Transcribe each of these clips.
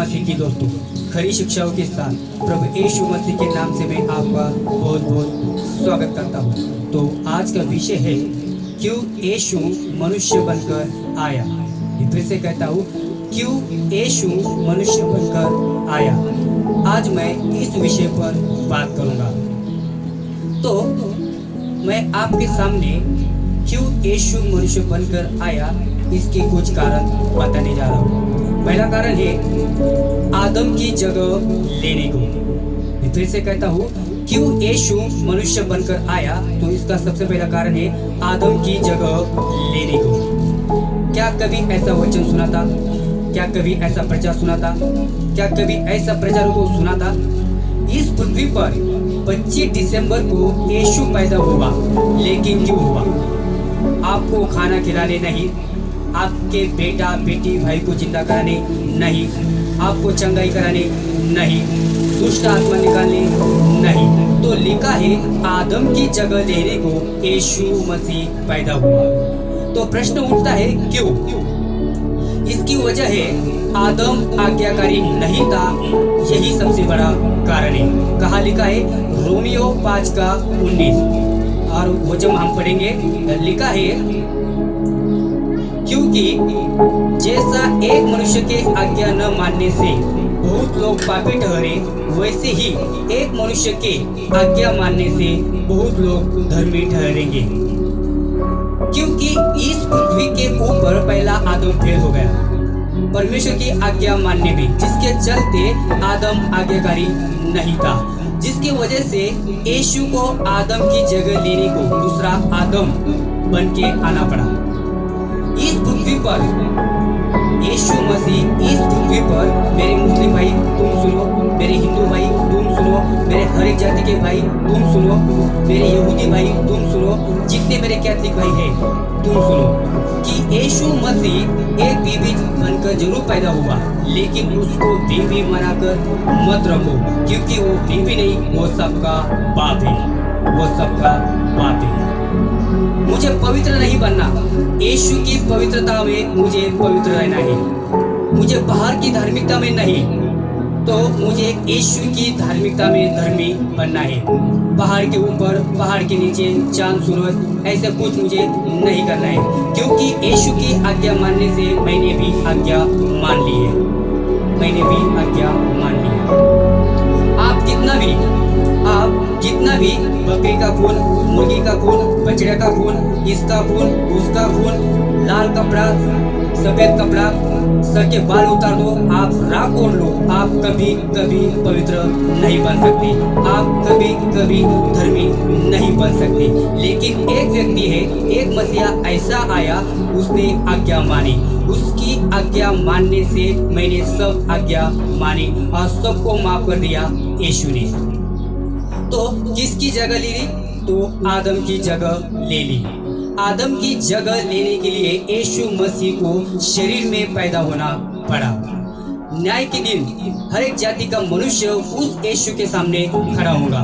मसीह की दोस्तों, खरी शिक्षाओं के साथ प्रभु यीशु मसीह के नाम से मैं आपका बहुत बहुत स्वागत करता हूँ। तो आज का विषय है क्यों यीशु मनुष्य बनकर आया। फिर से कहता हूँ, क्यों यीशु मनुष्य बनकर आया। आज मैं इस विषय पर बात करूँगा। तो मैं आपके सामने क्यों यीशु मनुष्य बनकर आया इसके कुछ कारण बताने जा रहा हूँ। पहला कारण है आदम की जगह लेने को। फिर से कहता हूँ, क्यों यीशु मनुष्य बनकर आया, तो इसका सबसे पहला कारण है आदम की जगह लेने को। क्या कभी ऐसा वचन सुना था? क्या कभी ऐसा प्रचार सुना था? क्या कभी ऐसा प्रचार को सुना था? इस पृथ्वी पर 25 दिसंबर को यीशु पैदा हुआ, लेकिन क्यों हुआ? आपको खाना खिलाने नहीं, आपके बेटा बेटी भाई को जिंदा कराने नहीं, आपको चंगाई कराने नहीं, दुष्ट आत्मा निकालने नहीं। तो लिखा है आदम की जगह लेने को यीशु मसीह पैदा हुआ। तो प्रश्न उठता है क्यों? इसकी वजह है आदम आज्ञाकारी नहीं था, यही सबसे बड़ा कारण है। कहा लिखा है रोमियो 5:19, और वो जब हम पढ़ेंगे लिखा है, क्योंकि जैसा एक मनुष्य के आज्ञा न मानने से बहुत लोग पापी ठहरे, वैसे ही एक मनुष्य के आज्ञा मानने से बहुत लोग धर्मी ठहरेंगे। क्योंकि इस पृथ्वी के ऊपर पहला आदम फेल हो गया परमेश्वर की आज्ञा मानने में, जिसके चलते आदम आज्ञाकारी नहीं था, जिसकी वजह से यीशु को आदम की जगह लेने को दूसरा आदम बन के आना पड़ा। इस पृथ्वी पर यीशु मसीह, इस पृथ्वी पर मेरे मुस्लिम भाई तुम सुनो, मेरे हिंदू भाई तुम सुनो, मेरे हर एक जाति के भाई तुम सुनो, मेरे यहूदी भाई तुम सुनो, जितने मेरे कैथलिक भाई हैं तुम सुनो, कि यीशु मसीह एक बीबी बनकर जरूर पैदा हुआ, लेकिन उसको बीबी बनाकर मत रखो, क्योंकि वो बीबी नहीं, वो सबका बाप है, वो सबका बाप है। मुझे पवित्र नहीं बनना, यीशु की पवित्रता में मुझे पवित्र रहना है। मुझे बाहर की धार्मिकता में नहीं, तो मुझे यीशु की धार्मिकता में धर्मी बनना है। पहाड़ के ऊपर, पहाड़ के नीचे, चांद सूरज, ऐसा कुछ मुझे नहीं करना है, क्योंकि यीशु की आज्ञा मानने से मैंने भी आज्ञा मान ली है, मैंने भी आज्ञा मान ली है। आप जितना भी बकरी का खून, मुर्गी का खून, बछड़े का खून, इसका खून, उसका खून, लाल कपड़ा, सफेद कपड़ा, सर के बाल उतार दो, आप राख ओढ़ लो, आप कभी कभी पवित्र नहीं बन सकते, आप कभी कभी धर्मी नहीं बन सकते। लेकिन एक व्यक्ति है, एक मसीहा ऐसा आया, उसने आज्ञा मानी, उसकी आज्ञा मानने से मैंने सब आज्ञा मानी और सबको माफ कर दिया यीशु ने। तो किसकी जगह ले ली? तो आदम की जगह ले ली। आदम की जगह लेने के लिए यीशु मसीह को शरीर में पैदा होना पड़ा। न्याय के दिन हर एक जाति का मनुष्य उस यीशु के सामने खड़ा होगा।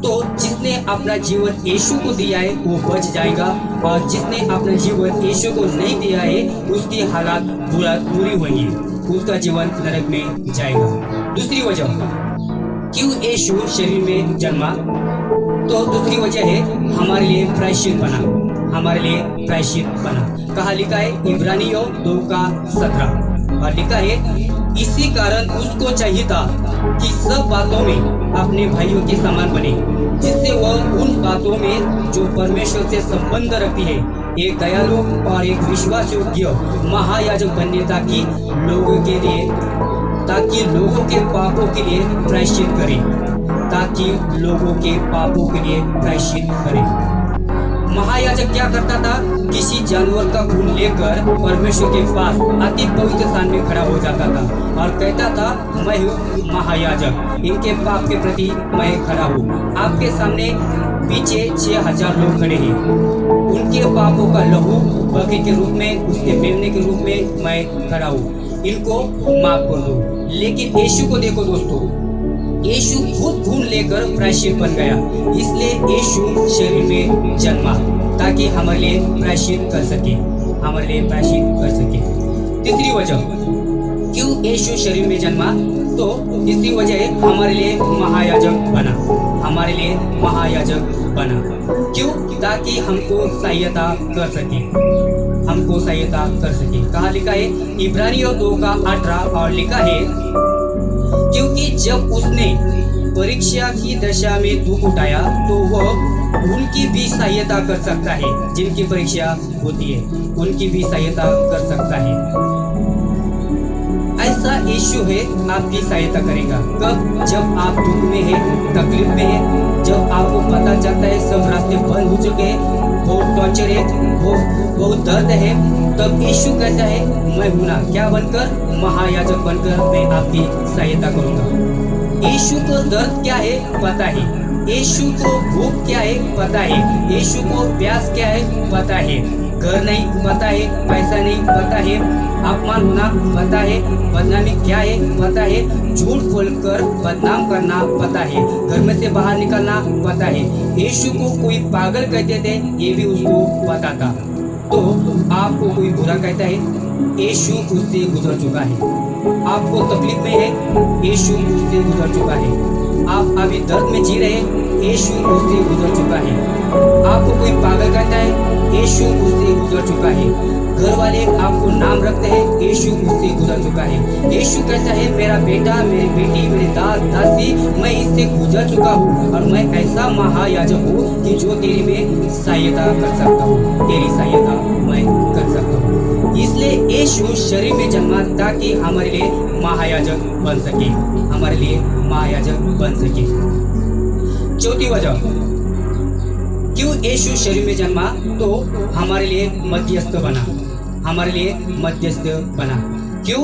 तो जिसने अपना जीवन यीशु को दिया है वो बच जाएगा, और जिसने अपना जीवन यीशु को नहीं दिया है उसकी हालात बुरी होंगी, उसका जीवन नरक में जाएगा। दूसरी वजह क्यों यीशु शरीर में जन्मा, तो दूसरी वजह है हमारे लिए प्रायश्चित बना, हमारे लिए प्रायश्चित बना। कहा लिखा है इब्रानियों 2:17, और लिखा है इसी कारण उसको चाहिए था कि सब बातों में अपने भाइयों के समान बने, जिससे वह उन बातों में जो परमेश्वर से संबंध रखती है एक दयालु और एक विश्वास योग्य महायाजक बनने, ताकि लोगों के पापों के लिए प्रायश्चित करे, ताकि लोगों के पापों के लिए प्रायश्चित करे। महायाजक क्या करता था? किसी जानवर का खून लेकर परमेश्वर के पास अति पवित्र स्थान में खड़ा हो जाता था और कहता था मैं हूँ महायाजक, इनके पाप के प्रति मैं खड़ा हूँ। आपके सामने पीछे 6000 लोग खड़े हैं, उनके पापों का लहू बकरी के रूप में, उसके मेमने के रूप में मैं खड़ा हूँ, इनको माफ कर दो। लेकिन यीशु को देखो दोस्तों, यीशु खुद खून लेकर प्रायश्चित बन गया, इसलिए यीशु शरीर में जन्मा ताकि हमारे लिए प्रायश्चित कर सके, हमारे लिए प्रायश्चित कर सके। तीसरी वजह क्यों यीशु शरीर में जन्मा? तो इसी वजह हमारे लिए महायाजक बना, हमारे लिए महायाजक बना। क्यों? ताकि हमको सहायता कर सके, हमको सहायता कर सके। कहाँ लिखा है? इब्रानियों 2:18 और लिखा है, क्योंकि जब उसने परीक्षा की दशा में दुख उठाया तो वह उनकी भी सहायता कर सकता है, जिनकी परीक्षा होती है उनकी भी सहायता कर सकता है। ऐसा यीशु है, आपकी सहायता करेगा। कब? जब आप दुख में है, तकलीफ में है, जब आपको पता चलता है सब रास्ते बंद हो चुके हैं, बहुत टॉर्चर है, बहुत दर्द है, तब यीशु कहता है मैं हूं ना, क्या बनकर? महायाजक बनकर मैं आपकी सहायता करूंगा। यीशु को दर्द क्या है पता है, यीशु को भूख क्या है पता है, यीशु को प्यास क्या है पता है, घर नहीं पता है, पैसा नहीं पता है, अपमान होना पता है, बदनामी क्या है पता है, झूठ बोलकर बदनाम करना पता है, घर में से बाहर निकलना पता है। यीशु को कोई पागल कहते थे, ये भी उसको पता था। तो आपको कोई बुरा कहता है, यीशु उससे गुजर चुका है। आपको तकलीफ में है, यीशु उससे गुजर चुका है। आप अभी दर्द में जी रहे हैं, यीशु उससे गुजर चुका है। आपको कोई पागल कहता है, यीशु उससे गुजर चुका है। घर वाले आपको नाम रखते हैं, यीशु उससे गुजर चुका है। यीशु कहता है मेरा बेटा, मेरी बेटी, मेरे दास दासी, मैं इससे गुजर चुका हूँ और मैं ऐसा महायाजक हूँ कि जो तेरी में सहायता कर सकता हूँ, तेरी सहायता मैं कर सकता हूँ। इसलिए यीशु शरीर में जन्मा ताकि हमारे लिए महायाजक बन सके, हमारे लिए महायाजक बन सके। चौथी वजह क्यों यीशु शरीर में जन्मा? तो हमारे लिए मध्यस्थ बना, हमारे लिए मध्यस्थ बना। क्यों?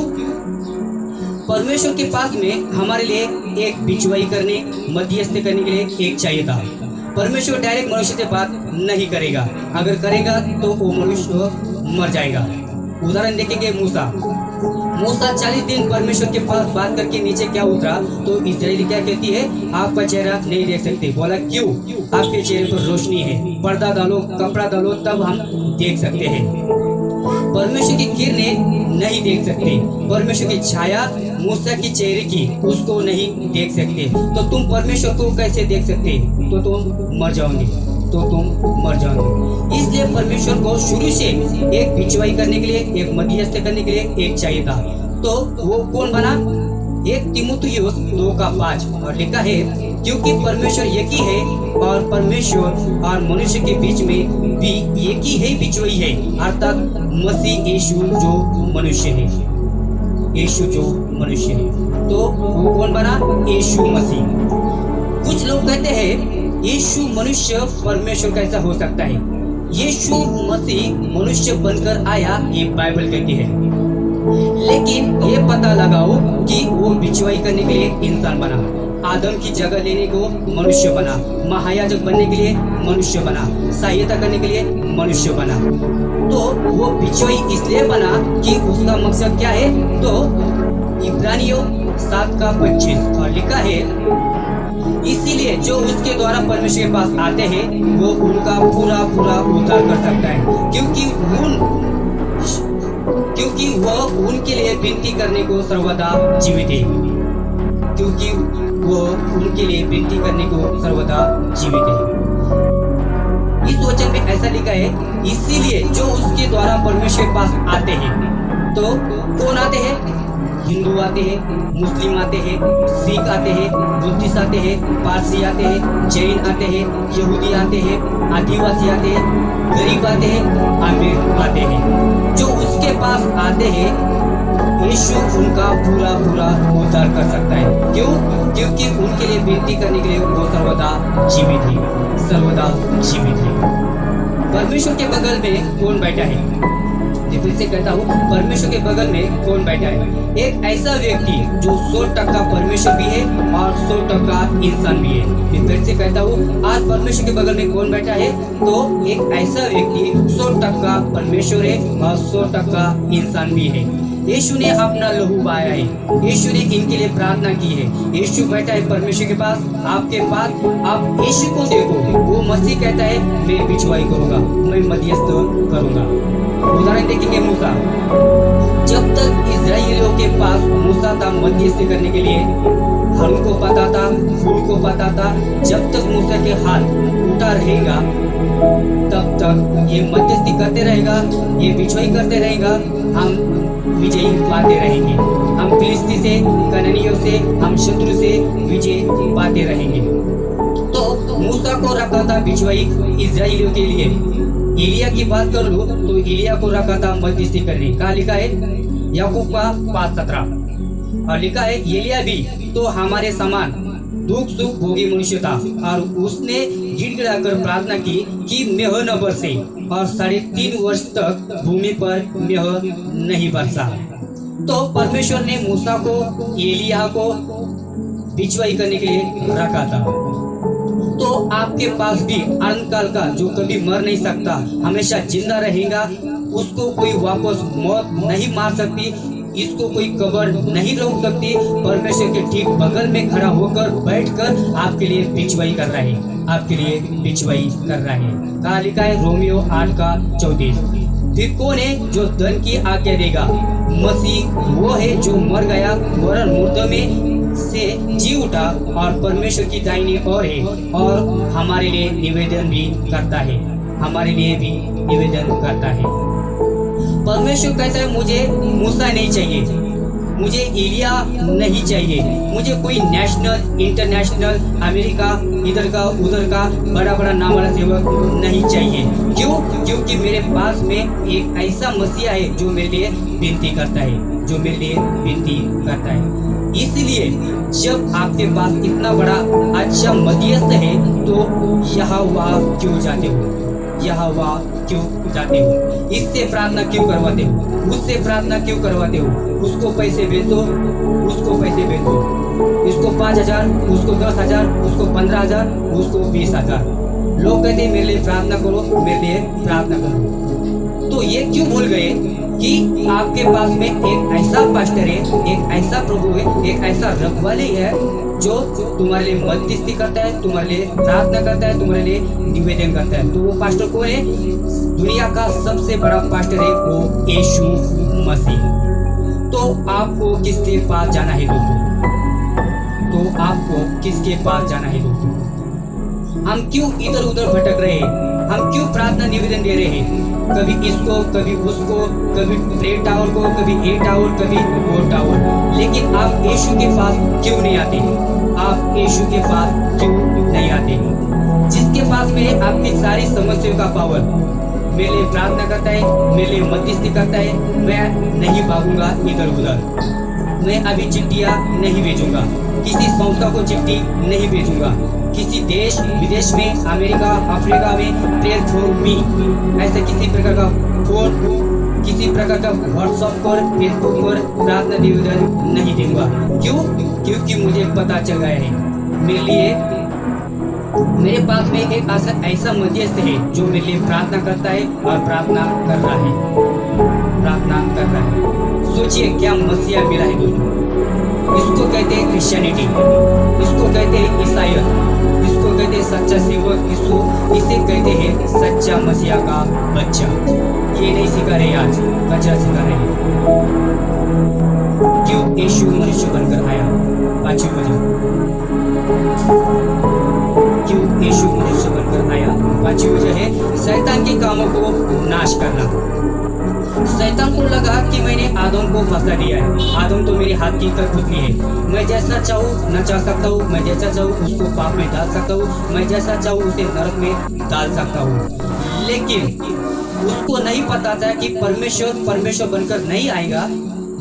परमेश्वर के पास में हमारे लिए एक बिचवाई करने, मध्यस्थ करने के लिए एक चाहिए था। परमेश्वर डायरेक्ट मनुष्य से बात नहीं करेगा, अगर करेगा तो वो मनुष्य मर जाएगा। उदाहरण देखेंगे मूसा 40 दिन परमेश्वर के पास बात करके नीचे क्या उतरा तो इस्राएली क्या कहती है, आपका चेहरा नहीं देख सकते। बोला क्यों? आपके चेहरे पर रोशनी है, पर्दा डालो, कपड़ा डालो, तब हम देख सकते हैं। परमेश्वर की किरणें नहीं देख सकते, परमेश्वर की छाया मूसा की चेहरे की उसको नहीं देख सकते, तो तुम परमेश्वर को कैसे देख सकते? तो तुम मर जाओगे, तो तुम मर जाओगे। इसलिए परमेश्वर को शुरू से एक बिचवाई करने के लिए, एक मध्यस्थ करने के लिए एक चाहिए था। तो वो कौन बना? 1 तीमुथियुस 2:5 और लिखा है, क्योंकि परमेश्वर एक ही है और परमेश्वर और मनुष्य के बीच में भी एक ही है बिचवाई है, अर्थात मसीह यीशु जो मनुष्य है, यीशु जो मनुष्य है। तो वो कौन बना? यीशु मसीह। कुछ लोग कहते हैं यीशु मनुष्य परमेश्वर कैसा हो सकता है? यीशु मसीह मनुष्य बनकर आया, ये बाइबल कहती है, लेकिन ये पता लगाओ कि वो बिचवाई करने के लिए इंसान बना, आदम की जगह लेने को मनुष्य बना, महायाजक बनने के लिए मनुष्य बना, सहायता करने के लिए मनुष्य बना। तो वो बिचवाई इसलिए बना कि उसका मकसद क्या है? तो इब्रानियों 7:25 और लिखा है, इसीलिए जो उसके द्वारा परमेश्वर के पास आते हैं वो उनका पूरा उद्धार कर सकता है, क्योंकि वह उनके लिए विनती करने को सर्वदा जीवित है, क्योंकि वह उनके लिए विनती करने को सर्वदा जीवित है। इस वचन में ऐसा लिखा है, इसीलिए जो उसके द्वारा परमेश्वर के पास आते हैं। तो कौन आते हैं? हिंदू आते हैं, मुस्लिम आते हैं, सिख आते हैं, बुद्धिस्ट आते हैं, पारसी आते हैं, जैन आते हैं, यहूदी आते हैं, आदिवासी आते हैं, गरीब आते हैं, अमीर आते हैं। जो उसके पास आते हैं यीशु उनका पूरा उद्धार कर सकता है। क्यों? क्योंकि उनके लिए विनती करने के लिए वो सर्वदा जीवित है, सर्वदा जीवित है। परमेश्वर के बगल में कौन बैठा है? फिर से कहता हूँ, परमेश्वर के बगल में कौन बैठा है? एक ऐसा व्यक्ति जो 100% परमेश्वर भी है और 100% इंसान भी है। फिर से कहता हूँ, आज परमेश्वर के बगल में कौन बैठा है? तो एक ऐसा व्यक्ति 100% परमेश्वर है और 100% इंसान भी है। यीशु ने अपना लहू बहाया है, यीशु ने इनके लिए प्रार्थना की है। यीशु बैठा है परमेश्वर के पास, आपके पास। आप यीशु को देखो, वो मसीह कहता है मैं बिछवाई करूंगा, मैं मध्यस्थ करूंगा। उदाहरण देखेंगे मूसा। जब तक इस्राएलियों के पास मूसा था मध्यस्थी करने के लिए, हारून को पता था, फूल को पता था, जब तक मूसा के हाथ उठा रहेगा तब तक ये मध्यस्थी करते रहेगा, ये बिछवाई करते रहेगा, हम विजयी पाते रहेंगे। हम फिलिस्ती से, कनानियों से, हम शत्रु से विजय पाते रहेंगे। तो मूसा को रखा था बिछवाई इस्राएलियों के लिए। एलिया की बात कर लो तो एलिया को रखा था मध्यस्थी करने। कहा लिखा है याकूब का 5:17 और लिखा है एलिया भी तो हमारे समान दुख सुख भोगी मनुष्य था और उसने गिड़गिड़ाकर प्रार्थना की कि मेह न बरसे, और 3.5 वर्ष तक भूमि पर मेह नहीं बरसा। तो परमेश्वर ने मूसा को, एलिया को बिछवाई करने के लिए रखा था। तो आपके पास भी अनंत काल का, जो कभी मर नहीं सकता, हमेशा जिंदा रहेगा, उसको कोई वापस मौत नहीं मार सकती, इसको कोई कब्र नहीं रोक सकती। परमेश्वर के ठीक बगल में खड़ा होकर बैठकर आपके लिए बिछवाई कर रहा है, आपके लिए बिछवाई कर रहा है। कहा लिखा है रोमियो 8:34। फिर कौन है जो दंड की आज्ञा देगा? मसीह वो है जो मर गया, वरन मुर्दों में से जी उठा और परमेश्वर की दाहिनी ओर है, और हमारे लिए निवेदन भी करता है, हमारे लिए भी निवेदन करता है। परमेश्वर कहता है मुझे मूसा नहीं चाहिए, मुझे एलिया नहीं चाहिए, मुझे कोई नेशनल, इंटरनेशनल, अमेरिका, इधर का उधर का बड़ा बड़ा नाम वाला सेवक नहीं चाहिए। क्यों? क्योंकि मेरे पास में एक ऐसा मसीहा है जो मेरे लिए विनती करता है, जो मेरे लिए विनती करता है। इसलिए जब आपके पास इतना बड़ा अच्छा मध्यस्थ है तो यहाँ वहाँ क्यों जाते हो, यहाँ वहाँ क्यों जाते हो? इससे प्रार्थना क्यों करवाते हो, उससे प्रार्थना क्यों करवाते हो? उसको पैसे भेजो, उसको पैसे भेजो, इसको 5,000, उसको 10,000, उसको 15,000, उसको 20,000। लोग कहते हैं मेरे लिए प्रार्थना करो, मेरे लिए प्रार्थना करो। तो ये क्यों भूल गए कि आपके पास में एक ऐसा पास्टर है, एक ऐसा प्रभु है, एक ऐसा रखवाली है जो तुम्हारे लिए मध्यस्थी करता है, तुम्हारे लिए प्रार्थना करता है, तुम्हारे लिए निवेदन करता है। तो वो पास्टर कौन है? दुनिया का सबसे बड़ा पास्टर है वो यीशु मसीह। तो आपको किसके पास जाना है दोस्तों? तो आपको किसके पास जाना है दोस्तों? हम क्यों इधर उधर भटक रहे हैं? हम क्यों प्रार्थना निवेदन दे रहे हैं? कभी इसको, कभी उसको, कभी प्रेयर टावर को, कभी ए टावर, कभी वो टावर। लेकिन आप यीशु के पास क्यों नहीं आते? आप यीशु के पास क्यों नहीं आते? जिसके पास में आपकी सारी समस्याओं का पावर, मेरे लिए प्रार्थना करता है, मेरे लिए मध्यस्थी करता है, मैं नहीं भागूंगा इधर उधर, मैं अभी चिट्ठियाँ नहीं भेजूंगा, किसी संस्था को चिट्ठी नहीं भेजूंगा, किसी देश विदेश में, अमेरिका, अफ्रीका में प्रेयर फॉर मी, ऐसे किसी प्रकार का फोन, किसी प्रकार का व्हाट्सएप पर, फेसबुक पर प्रार्थना निवेदन नहीं दूंगा। क्यों? क्योंकि मुझे पता चल गया है मेरे लिए, मेरे पास में एक ऐसा मध्यस्थ है जो मेरे लिए प्रार्थना करता है और प्रार्थना कर रहा है, प्रार्थना कर रहा है। सोचिए क्या मसीहा मिला है दोस्तों। इसको कहते हैं क्रिश्चियनिटी, इसको कहते हैं ईसाइयत, इसको कहते हैं सच्चा सेवक, इसे कहते हैं सच्चा मसीहा का बच्चा। ये नहीं सिखा रहे आज, कच्चा सिखा रहे हैं। क्यों यीशु मनुष्य बनकर आया? 5वीं वजह क्यों यीशु मनुष्य बनकर आया? 5वीं वजह है शैतान के कामों को नाश करना। शैतान को लगा कि मैंने आदम को फंसा दिया है, आदम तो मेरे हाथ की कठपुतली है, मैं जैसा चाहूँ नचा सकता हूँ, मैं जैसा चाहूँ उसको पाप में डाल सकता हूँ, मैं जैसा चाहूँ उसे नरक में डाल सकता हूँ। लेकिन उसको नहीं पता था कि परमेश्वर बनकर नहीं आएगा,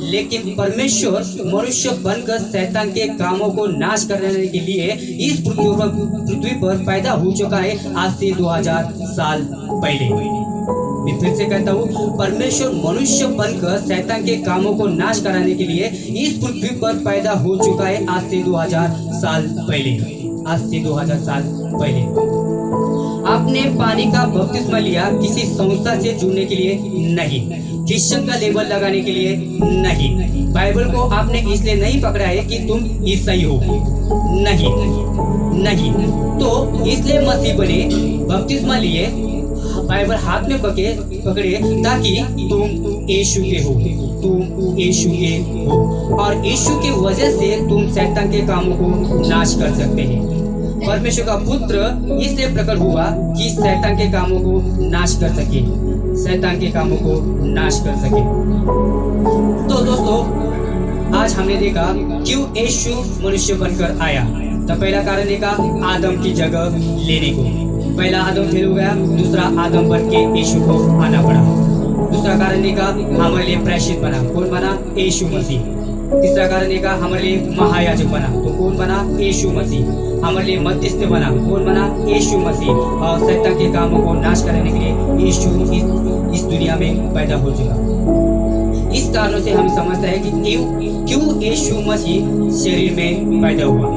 लेकिन परमेश्वर मनुष्य बनकर शैतान के कामों को नाश करने के लिए इस पृथ्वी पर पैदा हो चुका है आज से 2000 साल पहले। मैं फिर से कहता हूँ, परमेश्वर मनुष्य बनकर शैतान के कामों को नाश कराने के लिए इस पृथ्वी पर पैदा हो चुका है आज से 2000 साल पहले, आज से 2000 साल पहले। आपने पानी का बपतिस्मा लिया किसी संस्था से जुड़ने के लिए नहीं, क्रिश्चियन का लेबल लगाने के लिए नहीं। बाइबल को आपने इसलिए नहीं पकड़ा है कि तुम ईसाई हो, नहीं नहीं। तो इसलिए मसीह बने, बपतिस्मा लिए, बाइबल हाथ में पकड़े ताकि तुम यीशु के हो, तुम यीशु के हो, और यीशु के वजह से तुम शैतान के कामों को नाश कर सकते हैं। परमेश्वर का पुत्र इसलिए प्रकट हुआ कि शैतान के कामों को नाश कर सके, शैतान के कामों को नाश कर सके। तो दोस्तों, आज हमने देखा क्यों यीशु मनुष्य बनकर आया। तो पहला कारण देखा आदम की जगह लेने को, पहला आदम फेल हो गया, दूसरा आदम बन के यीशु को आना पड़ा। दूसरा कारण देखा हमारे लिए प्रायश्चित बना, कौन बना? यीशु मसीह। तीसरा कारण देखा हमारे लिए महायाजक बना, तो कौन बना? यीशु मसीह। हमारे लिए मध्यस्थ बना, कौन बना? यीशु मसीह। और शैतान के कामों को नाश करने के लिए यीशु इस दुनिया में पैदा हो चुका। इस कारणों से हम समझते हैं कि क्यों यीशु मसीह शरीर में पैदा हुआ,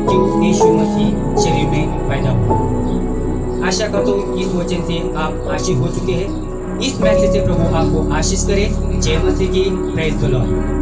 क्यों यीशु मसीह शरीर में पैदा हुआ। आशा करता हूँ इस वचन से आप आशीष हो चुके हैं। इस मैसेज से प्रभु आपको आशीष करे। जय मसीह की, प्रेज द लॉर्ड।